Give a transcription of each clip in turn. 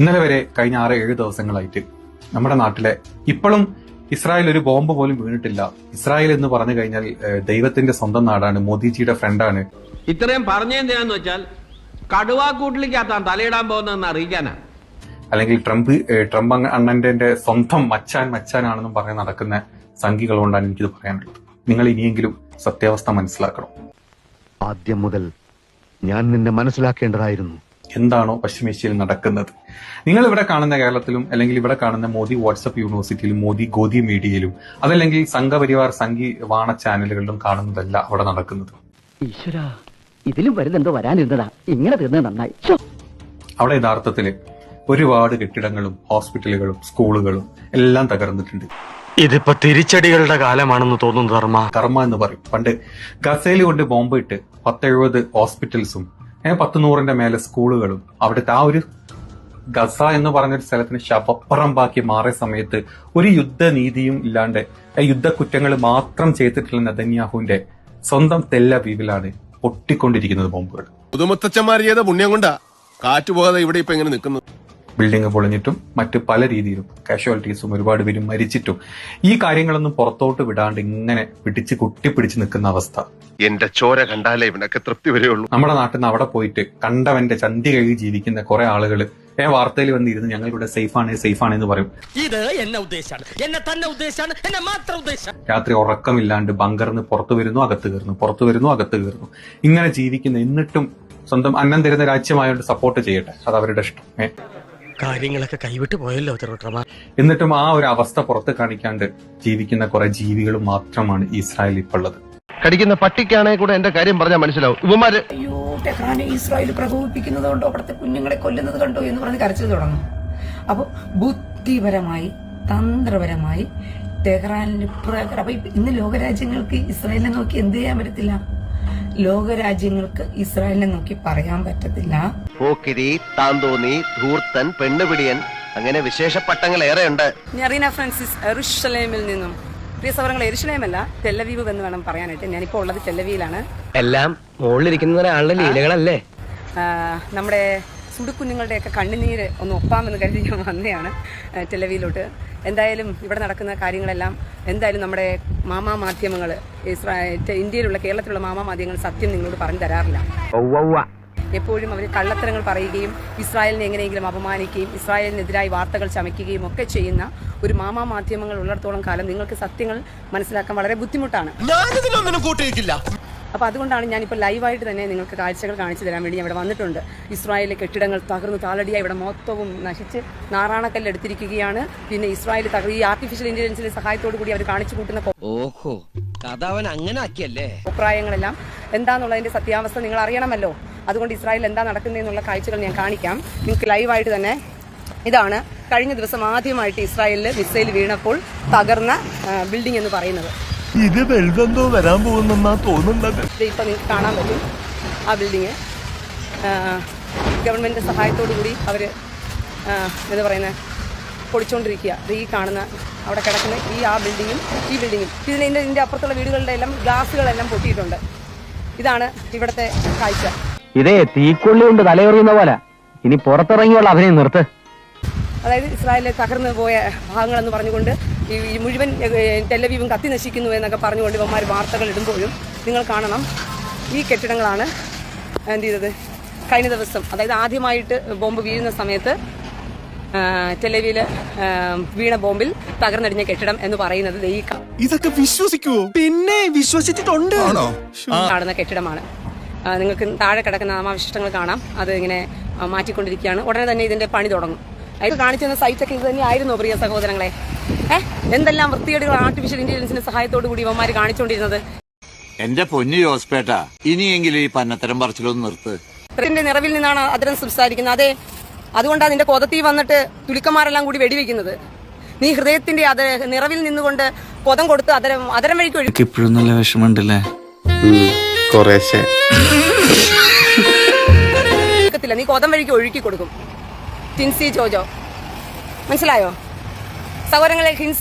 ഇന്നലെ വരെ കഴിഞ്ഞ 6-7 ദിവസങ്ങളായിട്ട് നമ്മുടെ നാട്ടിലെ ഇപ്പോഴും ഇസ്രായേൽ ഒരു ബോംബ് പോലും വീണിട്ടില്ല. ഇസ്രായേൽ എന്ന് പറഞ്ഞു കഴിഞ്ഞാൽ ദൈവത്തിന്റെ സ്വന്തം നാടാണ്, മോദിജിയുടെ ഫ്രണ്ടാണ്. ഇത്രയും പറഞ്ഞെന്തിനാന്ന് വെച്ചാൽ കടുവാക്കൂട്ടിലേക്കാത്താൻ തലയിടാൻ പോകുന്നതെന്ന് അറിയിക്കാനാ. അല്ലെങ്കിൽ ട്രംപ് അണ്ണന്റെ സ്വന്തം മച്ചാനാണെന്നും പറഞ്ഞ് നടക്കുന്ന സംഖ്യകൾ കൊണ്ടാണ് എനിക്കിത് പറയാനുള്ളത്. നിങ്ങൾ ഇനിയെങ്കിലും സത്യാവസ്ഥ മനസ്സിലാക്കണം. ആദ്യം മുതൽ ഞാൻ നിന്നെ മനസ്സിലാക്കേണ്ടതായിരുന്നു. എന്താണോ പശ്ചിമേഷ്യയിൽ നടക്കുന്നത്. നിങ്ങൾ ഇവിടെ കാണുന്ന കേരളത്തിലും അല്ലെങ്കിൽ ഇവിടെ കാണുന്ന മോദി വാട്സപ്പ് യൂണിവേഴ്സിറ്റിയിലും മോദി ഗോദി മീഡിയയിലും അതല്ലെങ്കിൽ സംഘപരിവാർ വാണ ചാനലുകളിലും കാണുന്നതല്ല അവിടെ നടക്കുന്നത്. ഈശ്വരാ, ഇതിലും വരുന്നെന്തോ വരാനിരുന്നതാ, ഇങ്ങനെ തീർന്നത് നന്നായി. അവിടെ യഥാർത്ഥത്തില് ഒരുപാട് കെട്ടിടങ്ങളും ഹോസ്പിറ്റലുകളും സ്കൂളുകളും എല്ലാം തകർന്നിട്ടുണ്ട്. ഇതിപ്പോ തിരിച്ചടികളുടെ കാലമാണെന്ന് തോന്നുന്നു. കർമ്മ എന്ന് പറയും. പണ്ട് ഗസയിൽ കൊണ്ട് ബോംബിട്ട് 10-70 ഹോസ്പിറ്റൽസും 10-100 മേലെ സ്കൂളുകളും അവിടുത്തെ ആ ഒരു ഗസ എന്ന് പറഞ്ഞൊരു സ്ഥലത്തിന് ശവപ്പറമ്പാക്കി മാറിയ സമയത്ത് ഒരു യുദ്ധനീതിയും ഇല്ലാണ്ട് യുദ്ധക്കുറ്റങ്ങൾ മാത്രം ചെയ്തിട്ടുള്ള നെതന്യാഹുവിന്റെ സ്വന്തം തെല്ലവീവിലാണ് പൊട്ടിക്കൊണ്ടിരിക്കുന്നത് ബോംബുകൾ. പുതുമുത്തച്ഛന്മാർ ചെയ്ത പുണ്യം കൊണ്ടാ കാറ്റുപോകാതെ ഇവിടെ ഇപ്പൊ എങ്ങനെ നിൽക്കുന്നത്. ബിൽഡിംഗ് പൊളിഞ്ഞിട്ടും മറ്റു പല രീതിയിലും കാഷ്വാലിറ്റീസും ഒരുപാട് പേരും മരിച്ചിട്ടും ഈ കാര്യങ്ങളൊന്നും പുറത്തോട്ട് വിടാണ്ട് ഇങ്ങനെ കുട്ടിപ്പിടിച്ച് നിൽക്കുന്ന അവസ്ഥ. എന്റെ ചോര കണ്ടാലേ ഇവനൊക്കെ തൃപ്തി വരെയുള്ളൂ. നമ്മുടെ നാട്ടിൽ നിന്ന് അവിടെ പോയിട്ട് കണ്ടവന്റെ ചന്തി കഴുകി ജീവിക്കുന്ന കുറെ ആളുകൾ വാർത്തയിൽ വന്നിരുന്ന് ഞങ്ങളിവിടെ സേഫാണ് എന്ന് പറയും. ഇത് എന്നെ ഉദ്ദേശാണ്, എന്നെ തന്നെ ഉദ്ദേശാണ്, എന്നെ മാത്രം ഉദ്ദേശം. രാത്രി ഉറക്കമില്ലാണ്ട് ബങ്കറിന്ന് പുറത്തു വരുന്നു, അകത്ത് കയറുന്നു, ഇങ്ങനെ ജീവിക്കുന്ന, എന്നിട്ടും സ്വന്തം അന്നം തരുന്ന രാജ്യമായോണ്ട് സപ്പോർട്ട് ചെയ്യട്ടെ, അത് അവരുടെ ഇഷ്ടം. കാര്യങ്ങളൊക്കെ കൈവിട്ട് പോയല്ലോ തിരുവട്ടമാ. എന്നിട്ടും ആ ഒരു അവസ്ഥ പുറത്ത് കാണിക്കാണ്ട് ജീവിക്കുന്ന കുറെ ജീവികൾ മാത്രമാണ് ഇസ്രായേൽ ഇപ്പോൾ ഉള്ളത്. കടിക്കുന്ന പട്ടിക്കാണെങ്കിൽ കൂടെ എന്റെ കാര്യം പറഞ്ഞാൽ മനസ്സിലാവും. ഇവന്മാര് അയ്യോ, ടെഹ്റാനെ ഇസ്രായേൽ പ്രകോപിപ്പിക്കുന്നത് കൊണ്ടോ അവിടുത്തെ കുഞ്ഞുങ്ങളെ കൊല്ലുന്നത് കണ്ടോ എന്ന് പറഞ്ഞ് കരച്ചിൽ തുടങ്ങും. അപ്പോൾ ബുദ്ധിപരമായി തന്ത്രപരമായി ടെഹ്റാനിന് അപ്പൊ ഇന്ന് ലോകരാജ്യങ്ങൾക്ക് ഇസ്രായേലിനെ നോക്കി എന്ത് ചെയ്യാൻ പറ്റത്തില്ല? ലോകരാജ്യങ്ങൾക്ക് ഇസ്രായേലിനെ നോക്കി പറയാൻ പറ്റത്തില്ല. പോക്കിരി, താന്തോന്നി, ധൂർത്തൻ, പെണ്ണുപിടിയൻ, അങ്ങനെ വിശേഷ പട്ടങ്ങൾ ഏറെയുണ്ട്. റീന ഫ്രാൻസിസ് എറുഷലേമിൽ നിന്നും. പ്രിയ സഹോദരങ്ങളെ, എരുഷലേമല്ല, ടെല്ലവീവ് എന്ന് വേണം പറയാനായിട്ട്. ഞാനിപ്പോൾ ഉള്ളത് ടെല്ലവീവിലാണ്. എല്ലാം മുകളിലിരിക്കുന്ന ഒരാളുടെ ലീലകളല്ലേ. നമ്മുടെ സുടുക്കുഞ്ഞുങ്ങളുടെയൊക്കെ കണ്ണുനീര് ഒന്ന് ഒപ്പാമെന്ന് കരുതി ഞാൻ വന്നതാണ് ടെല്ലവീവിലോട്ട്. എന്തായാലും ഇവിടെ നടക്കുന്ന കാര്യങ്ങളെല്ലാം എന്തായാലും നമ്മുടെ മാമാ മാധ്യമങ്ങൾ, ഇന്ത്യയിലുള്ള കേരളത്തിലുള്ള മാമാ മാധ്യമങ്ങൾ സത്യം നിങ്ങളോട് പറഞ്ഞു തരാറില്ല. എപ്പോഴും അവർ കള്ളത്തരങ്ങൾ പറയുകയും ഇസ്രായേലിനെ എങ്ങനെയെങ്കിലും അപമാനിക്കുകയും ഇസ്രായേലിനെതിരായി വാർത്തകൾ ചമയ്ക്കുകയും ഒക്കെ ചെയ്യുന്ന ഒരു മാമാ മാധ്യമങ്ങൾ ഉള്ളിടത്തോളം കാലം നിങ്ങൾക്ക് സത്യങ്ങൾ മനസ്സിലാക്കാൻ വളരെ ബുദ്ധിമുട്ടാണ്. അപ്പോൾ അതുകൊണ്ടാണ് ഞാനിപ്പോൾ ലൈവായിട്ട് തന്നെ നിങ്ങൾക്ക് കാഴ്ചകൾ കാണിച്ചു തരാൻ വേണ്ടി ഞാൻ ഇവിടെ വന്നിട്ടുണ്ട്. ഇസ്രായേലിലെ കെട്ടിടങ്ങൾ തകർന്ന് താളടിയായി ഇവിടെ മൊത്തവും നശിച്ച് നാറാണക്കല്ല് എടുത്തിരിക്കുകയാണ്. പിന്നെ ഇസ്രായേൽ ഈ ആർട്ടിഫിഷ്യൽ ഇന്റലിജൻസിന്റെ സഹായത്തോടു കൂടി അവർ കാണിച്ചു കൂട്ടുന്ന അഭിപ്രായങ്ങളെല്ലാം എന്താണെന്നുള്ളതിന്റെ സത്യാവസ്ഥ നിങ്ങൾ അറിയണമല്ലോ. അതുകൊണ്ട് ഇസ്രായേൽ എന്താ നടക്കുന്നതെന്നുള്ള കാഴ്ചകൾ ഞാൻ കാണിക്കാം നിങ്ങൾക്ക് ലൈവായിട്ട് തന്നെ. ഇതാണ് കഴിഞ്ഞ ദിവസം ആദ്യമായിട്ട് ഇസ്രായേലിൽ മിസൈൽ വീണപ്പോൾ തകർന്ന ബിൽഡിംഗ് എന്ന് പറയുന്നത്. ഇത് വലുതെന്തോ വരാൻ പോകുന്നെന്നാ തോന്നുന്നത്. ഇപ്പൊ നിങ്ങൾക്ക് കാണാൻ പറ്റും ആ ബിൽഡിങ് ഗവൺമെന്റിന്റെ സഹായത്തോടു കൂടി അവര് എന്താ പറയുന്നത് പൊളിച്ചുകൊണ്ടിരിക്കുക. ഈ കാണുന്ന അവിടെ കിടക്കുന്ന ആ ബിൽഡിങ്ങും ഇതിന്റെ അപ്പുറത്തുള്ള വീടുകളുടെ എല്ലാം ഗ്ലാസുകളെല്ലാം പൊട്ടിയിട്ടുണ്ട്. ഇതാണ് ഇവിടുത്തെ കാഴ്ച. ഇതേ തീക്കൊള്ളി കൊണ്ട് തലയെറിയുന്ന പോലെ ഇനി പുറത്തിറങ്ങിയുള്ള അഭിനയം നിർത്ത്. അതായത് ഇസ്രായേലിലെ തകർന്നു പോയ ഭാഗങ്ങളെന്ന് പറഞ്ഞുകൊണ്ട് ഈ മുഴുവൻ ടെല്ലവീവും കത്തി നശിക്കുന്നു എന്നൊക്കെ പറഞ്ഞുകൊണ്ട് ഇവന്മാർ വാർത്തകൾ ഇടുമ്പോഴും നിങ്ങൾ കാണണം ഈ കെട്ടിടങ്ങളാണ് എന്ത് ചെയ്തത് കഴിഞ്ഞ ദിവസം. അതായത് ആദ്യമായിട്ട് ബോംബ് വീഴുന്ന സമയത്ത് ടെല്ലവീവില് വീണ ബോംബിൽ തകർന്നടിഞ്ഞ കെട്ടിടം എന്ന് പറയുന്നത് ഇതൊക്കെ വിശ്വസിക്കുവോ? പിന്നെ വിശ്വസിച്ചിട്ടുണ്ട്. കാണുന്ന കെട്ടിടമാണ്. നിങ്ങൾക്ക് താഴെ കിടക്കുന്ന നാമാവശിഷ്ടങ്ങൾ കാണാം. അത് ഇങ്ങനെ മാറ്റിക്കൊണ്ടിരിക്കുകയാണ്. ഉടനെ തന്നെ ഇതിന്റെ പണി തുടങ്ങും. അത് കാണിച്ചിരുന്ന സൈറ്റൊക്കെ ഇത് തന്നെ ആയിരുന്നു പ്രിയ സഹോദരങ്ങളെ. എന്തെല്ലാം വൃത്തികേടുകൾ ആർട്ടിഫിഷ്യൽ ഇന്റലിജൻസിന്റെ സഹായത്തോടു കൂടി ഇവന്മാർ കാണിച്ചുകൊണ്ടിരുന്നത്. എന്റെ പൊന്നു ജോസ്പേട്ട, ഇനിയെങ്കിലും ഈ പന്നത്തരം പറച്ചിലൊന്നും നിർത്ത്. ഹൃദയത്തിന്റെ നിറവിൽ നിന്നാണ് അതിരം സംസാരിക്കുന്നത്. അതെ, അതുകൊണ്ടാണ് നിന്റെ കൊതത്തി വന്നിട്ട് തുലിക്കന്മാരെല്ലാം കൂടി വെടിവെക്കുന്നത്. നീ ഹൃദയത്തിന്റെ നിറവിൽ നിന്നുകൊണ്ട് കൊതം കൊടുത്ത് അതരം വഴിക്ക് ഒഴുക്കി. ഇപ്പോഴും നല്ല വിഷമമുണ്ടല്ലേ? നീ കൊതം വഴിക്ക് ഒഴുക്കി കൊടുക്കും. ടിൻസി ജോജോ, മനസ്സിലായോ സഹോദരങ്ങളെ?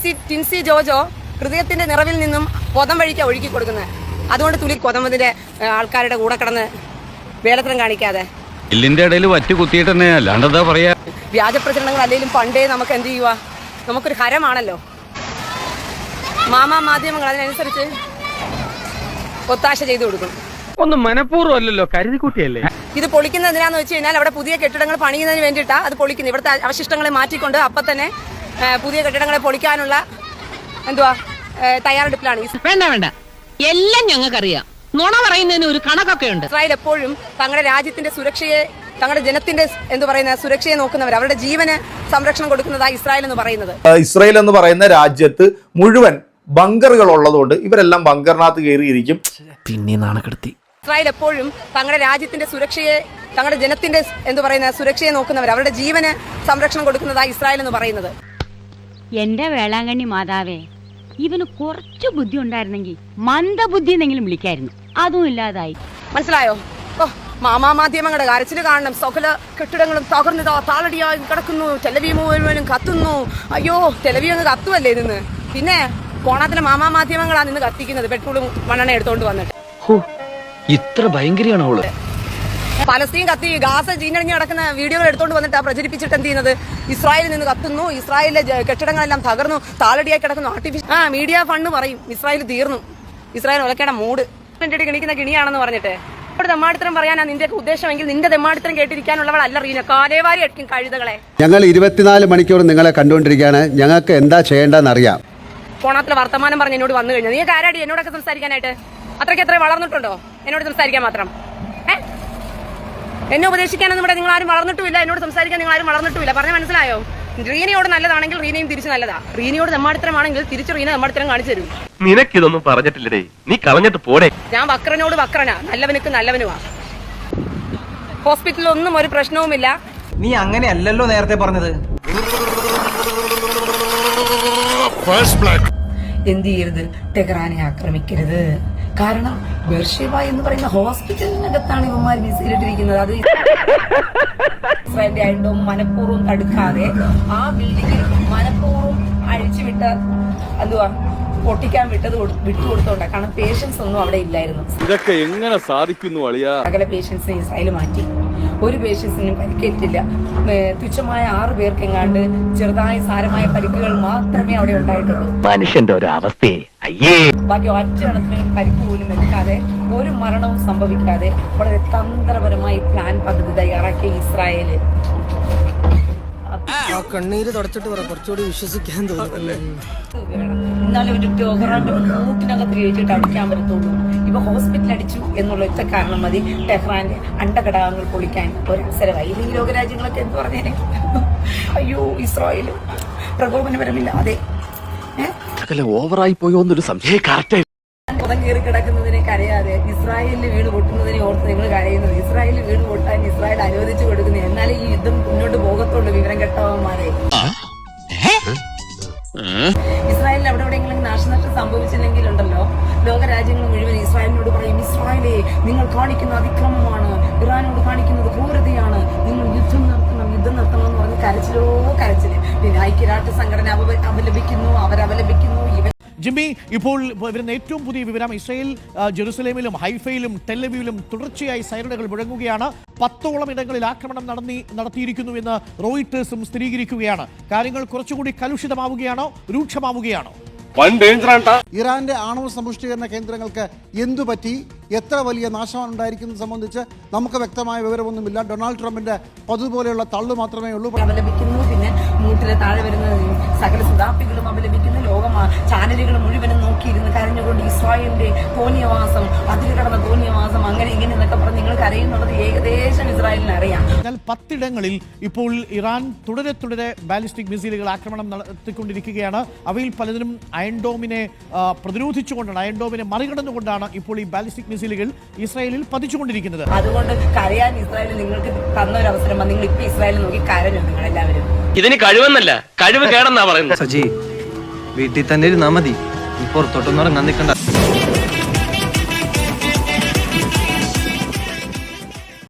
ടിൻസി ജോജോ ഹൃദയത്തിന്റെ നിറവിൽ നിന്നും കൊതം വഴിക്കാണ് ഒഴുക്കി കൊടുക്കുന്നത്. അതുകൊണ്ട് കൊതമ്പതിന്റെ ആൾക്കാരുടെ കൂടെ കിടന്ന് വേലത്തരം കാണിക്കാതെ എല്ലിന്റെ ഇടയിൽ വറ്റ് കുത്തിയിട്ട് തന്നെ അല്ലാണ്ടെന്താ പറയാ. വ്യാജ പ്രചരണങ്ങൾ അല്ലെങ്കിലും പണ്ടേ നമുക്ക് എന്ത് ചെയ്യുക, നമുക്കൊരു ഹരമാണല്ലോ മാധ്യമങ്ങൾ. അതിനനുസരിച്ച് ഒത്താശ ചെയ്തു കൊടുക്കും. ഒന്നും മനഃപൂർവ്വം അല്ലല്ലോ, കരുതിക്കുട്ടിയല്ലേ. ഇത് പൊളിക്കുന്നത് എന്തിനാന്ന് വെച്ച് കഴിഞ്ഞാൽ അവിടെ പുതിയ കെട്ടിടങ്ങൾ പണിയുന്നതിന് വേണ്ടിയിട്ടാണ് അത് പൊളിക്കുന്നത്. ഇവിടുത്തെ അവശിഷ്ടങ്ങളെ മാറ്റിക്കൊണ്ട് അപ്പം തന്നെ പുതിയ കെട്ടിടങ്ങളെ പൊളിക്കാനുള്ള തയ്യാറെടുപ്പിലാണ്. വേണ്ട വേണ്ട, എല്ലാം ഞങ്ങൾക്കറിയാം. നുണ പറയുന്നതിന് ഒരു കണക്കൊക്കെ ഉണ്ട്. ഇസ്രായേൽ എപ്പോഴും തങ്ങളുടെ രാജ്യത്തിന്റെ സുരക്ഷയെ, തങ്ങളുടെ ജനത്തിന്റെ സുരക്ഷയെ നോക്കുന്നവർ, അവരുടെ ജീവന് സംരക്ഷണം കൊടുക്കുന്നതാണ് ഇസ്രായേൽ എന്ന് പറയുന്നത്. ഇസ്രായേൽ എന്ന് പറയുന്ന രാജ്യത്ത് മുഴുവൻ ബങ്കറുകൾ ഉള്ളതുകൊണ്ട് ഇവരെല്ലാം ബങ്കറിനകത്ത് കയറിയിരിക്കും. പിന്നെ നാണക്കെടുത്തി. ഇസ്രായേൽ എപ്പോഴും തങ്ങളുടെ രാജ്യത്തിന്റെ സുരക്ഷയെ, തങ്ങളുടെ ജനത്തിന്റെ സുരക്ഷയെ നോക്കുന്നവർ, അവരുടെ ജീവന് സംരക്ഷണം കൊടുക്കുന്നതാണ് ഇസ്രായേൽ എന്ന് പറയുന്നത്. എന്റെ വേളാങ്കണ്ണി മാതാവേ, ഇവന് കുറച്ചു ബുദ്ധി ഉണ്ടായിരുന്നെങ്കിൽ മന്ദബുദ്ധി എന്നെങ്കിലും വിളിക്കായിരുന്നു. അതും ഇല്ലാതായി. മനസ്സിലായോ? മാധ്യമങ്ങളുടെ കരച്ചില് കാണണം. സകല കെട്ടിടങ്ങളും തകർന്നതോ താളടിയായി കിടക്കുന്നു. ടെലവി മുഴുവനും കത്തുന്നു. അയ്യോ, ടെലവി അങ്ങ് കത്തുവല്ലേ നിന്ന്. പിന്നെ കോണാത്തിലെ മാധ്യമങ്ങളാണ് നിന്ന് കത്തിക്കുന്നത്, പെട്രോളും മണ്ണെണ്ണ എടുത്തോണ്ട് വന്നിട്ട്. ഇത്ര ഭയങ്കരയാണോ അവള്? പലസ്തീൻ കത്തി, ഗാസ ചീഞ്ഞടിഞ്ഞ് കിടക്കുന്ന വീഡിയോകൾ എടുത്തോണ്ട് വന്നിട്ട് പ്രചരിപ്പിച്ചിട്ട് എന്ത് ചെയ്യുന്നത്? ഇസ്രായേലിൽ നിന്ന് കത്തുന്നു, ഇസ്രായേലിലെ കെട്ടിടങ്ങളെല്ലാം തകർന്നു, താളടിയായി കിടക്കുന്നു. മീഡിയ ഫണ്ട് പറയും ഇസ്രായേൽ തീർന്നു, ഇസ്രായേൽ ഒലക്കേണ്ട മൂഡ് ഗണിക്കുന്ന ഗിണിയാണെന്ന് പറഞ്ഞിട്ട് ഇവിടെ തെമ്മാടിത്തരം പറയാനാ നിന്റെ ഉദ്ദേശമെങ്കിൽ നിന്റെ തെമ്മാടിത്തരം കേട്ടിരിക്കാനുള്ളവളല്ല റീന. കാലേവാരി അടിക്കും കഴുതകളെ. ഞങ്ങൾ 24 മണിക്കൂർ നിങ്ങളെ കണ്ടുകൊണ്ടിരിക്കുകയാണ്. ഞങ്ങൾക്ക് എന്താ ചെയ്യേണ്ടതെന്ന് അറിയാം. കോണാത്തിലെ വർത്തമാനം പറഞ്ഞ് എന്നോട് വന്നു കഴിഞ്ഞാൽ നീ ആരാടി എന്നോടൊക്കെ സംസാരിക്കാനായിട്ട്? അത്രയ്ക്ക് എത്ര വളർന്നിട്ടുണ്ടോ എന്നോട് സംസാരിക്കാൻ മാത്രം? എന്നെ ഉപദേശിക്കാനൊന്നും ഇവിടെ നിങ്ങൾ ആരും വളർന്നിട്ടുമില്ല, എന്നോട് സംസാരിക്കാൻ നിങ്ങൾ ആരും വളർന്നിട്ടുമില്ല. പറഞ്ഞ മനസ്സിലായോ? റീനയോട് നല്ലതാണെങ്കിൽ റീനയും തിരിച്ച് നല്ലതാ. റീനയോട് തെമ്മാടിത്തരമാണെങ്കിൽ തിരിച്ച് റീന തെമ്മാടിത്തരം കാണിച്ചു തരും. നിനക്കിതൊന്നും പറഞ്ഞിട്ടില്ലേ, നീ കളഞ്ഞിട്ട് പോടെ. ഞാൻ വക്രനോട് വക്രനാ, നല്ലവനുക്ക് നല്ലവനുമാ. ഹോസ്പിറ്റലിൽ ഒന്നും ഒരു പ്രശ്നവുമില്ല. നീ അങ്ങനെയല്ലല്ലോ നേരത്തെ പറഞ്ഞത്. എന്ത് ചെയ്യരുത്? ടെഹ്റാനെ ആക്രമിക്കരുത്. കാരണം ബെർഷേബ എന്ന് പറയുന്ന ഹോസ്പിറ്റലിനകത്താണ് ഇവന്മാർ വിസിലിട്ടിരിക്കുന്നത്. അത് ഇസ്രായേലിന്റെ ആയിട്ടും മനഃപൂർവ്വം തടുക്കാതെ ആ ബിൽഡിങ്ങിൽ മനഃപൂർവ്വം അഴിച്ചുവിട്ട പൊട്ടിക്കാൻ വിട്ടുകൊടുത്തോണ്ടാ. കാരണം പേഷ്യൻസ് ഒന്നും അവിടെ ഇല്ലായിരുന്നു. ഇതൊക്കെ എങ്ങനെ സാധിക്കുന്നു അളിയാ? സകല പേഷ്യൻസിനെ ഇസ്രായേൽ മാറ്റി. ഒരു പേഷ്യൻസിനും പരിക്കേറ്റില്ല. തുച്ഛമായ 6 പേർക്ക് എങ്ങാണ്ട് ചെറുതായ സാരമായ പരിക്കുകൾ മാത്രമേ അവിടെ ഉണ്ടായിട്ടുള്ളൂ. മനുഷ്യന്റെ ഒരു അവസ്ഥയെ ബാക്കി ഒറ്റണത്തിന് പരിക്ക് പോലും എടുക്കാതെ, ഒരു മരണവും സംഭവിക്കാതെ വളരെ തന്ത്രപരമായി പ്ലാൻ പദ്ധതി തയ്യാറാക്കിയ ഇസ്രായേല്. കണ്ണീര് തുടച്ചിട്ട് കുറച്ചുകൂടി വിശ്വസിക്കാൻ തോന്നുന്നല്ലേ. എന്നാലും ഒരു ടെഹ്റാന്റെ മൂട്ടിനകത്ത് കഴിച്ചിട്ട് അടിക്കാൻ പറ്റത്തുള്ളൂ. ഇപ്പൊ ഹോസ്പിറ്റൽ അടിച്ചു എന്നുള്ള ഒറ്റ കാരണം മതി ടെഹ്റാന്റെ അണ്ടഘടകങ്ങൾ പൊളിക്കാൻ ഒരവസരമായി. ഈ ലോകരാജ്യങ്ങളൊക്കെ എന്ത് പറഞ്ഞേനെ? അയ്യോ, ഇസ്രായേലും പ്രകോപനപരമില്ലാതെ ഓവറായി പോയോന്നൊരു സംശയം. കറക്റ്റ് പുറം കയറി കിടക്കുന്നതിനെ കരയാതെ ഇസ്രായേലിൽ വീട് പൊട്ടുന്നതിനെ ഓർത്ത് നിങ്ങൾ കരയുന്നത്. ഇസ്രായേലിൽ വീട് പൊട്ടാൻ ഇസ്രായേൽ അനുവദിച്ചു കൊടുക്കുന്നത്. എന്നാലേ ഈ യുദ്ധം മുന്നോട്ട് പോകത്തുള്ളൂ. വിവരം കെട്ടവന്മാരെ. ഇസ്രായേലിൽ അവിടെ എവിടെയെങ്കിലും നാശനഷ്ടം സംഭവിച്ചില്ലെങ്കിലുണ്ടല്ലോ, ലോകരാജ്യങ്ങൾ മുഴുവൻ ഇസ്രായേലിനോട് പറയും, ഇസ്രായേലേ നിങ്ങൾ കാണിക്കുന്ന അതിക്രമമാണ്, ഇറാനോട് കാണിക്കുന്നത് ക്രൂരതയാണ്, നിങ്ങൾ യുദ്ധം നിർത്തണം എന്ന് പറഞ്ഞ് കരച്ചിലോ കരച്ചില്. പിന്നെ ഐക്യരാഷ്ട്ര സംഘടന അപലപിക്കുന്നു, അവരപലപിക്കുന്നു. ജിമ്മി, ഇപ്പോൾ വരുന്ന ഏറ്റവും പുതിയ വിവരം, ഇസ്രായേൽ ജെറുസലേമിലും ഹൈഫയിലും ടെല്ലവീവിലും തുടർച്ചയായി സൈറണുകൾ മുഴങ്ങുകയാണ്. 10ഓളം ഇടങ്ങളിൽ ആക്രമണം നടത്തിയിരിക്കുന്നുവെന്ന് റോയിട്ടേഴ്സും സ്ഥിരീകരിക്കുകയാണ്. കാര്യങ്ങൾ കുറച്ചുകൂടി കലുഷിതമാവുകയാണോ, രൂക്ഷമാവുകയാണോ? ഇറാന്റെ ആണവ സമ്പുഷ്ടീകരണ കേന്ദ്രങ്ങൾക്ക് എന്തു പറ്റി, എത്ര വലിയ നാശമാണ് ഉണ്ടായിരിക്കുന്നത് സംബന്ധിച്ച് നമുക്ക് വ്യക്തമായ വിവരമൊന്നുമില്ല. ഡൊണാൾഡ് ട്രംപിന്റെ പതുപോലെയുള്ള തള്ളു മാത്രമേ ഉള്ളൂ. അപലപിക്കുന്നു. പിന്നെ മൂട്ടിലെ താഴെ വരുന്ന സകല സുതാപ്പികളും അപലപിക്കുന്നു. ചാനലുകൾ മുഴുവനും നോക്കിയിരുന്ന് കരഞ്ഞുകൊണ്ട് ഇസ്രായേലിന്റെ തോന്നിയവാസം, അതിൽ കടന്ന തോന്നിയവാസം, അങ്ങനെ ഇങ്ങനെ എന്നൊക്കെ പറഞ്ഞ് നിങ്ങൾ കരയുന്നുള്ളത് ഏകദേശം ഇസ്രായേലിന് അറിയാം. എന്നാൽ 10 ഇടങ്ങളിൽ ഇപ്പോൾ ഇറാൻ തുടരെ ബാലിസ്റ്റിക് മിസൈലുകൾ ആക്രമണം നടത്തിക്കൊണ്ടിരിക്കുകയാണ്. അവയിൽ പലതിനും അയൺഡോമിനെ പ്രതിരോധിച്ചുകൊണ്ടാണ്, അയൺഡോമിനെ മറികടന്നുകൊണ്ടാണ് ഇപ്പോൾ ഈ ബാലിസ്റ്റിക് മിസൈലുകൾ ഇസ്രായേലിൽ പതിച്ചുകൊണ്ടിരിക്കുന്നത്. അതുകൊണ്ട് കരയാൻ ഇസ്രായേൽ നിങ്ങൾക്ക് തന്ന ഒരു അവസരം, നിങ്ങൾ ഇപ്പൊ ഇസ്രായേലിൽ നോക്കി കരഞ്ഞു നിങ്ങൾ എല്ലാവരും. ഇതിന് കഴിവെന്നല്ല, കഴിവ് കേടെന്നാ പറയുന്നത്. സജി, വീട്ടിൽ തന്നെ ഇരുന്നാ മതി, പുറത്തോട്ടൊന്നും ഇറങ്ങാൻ നിൽക്കണ്ട.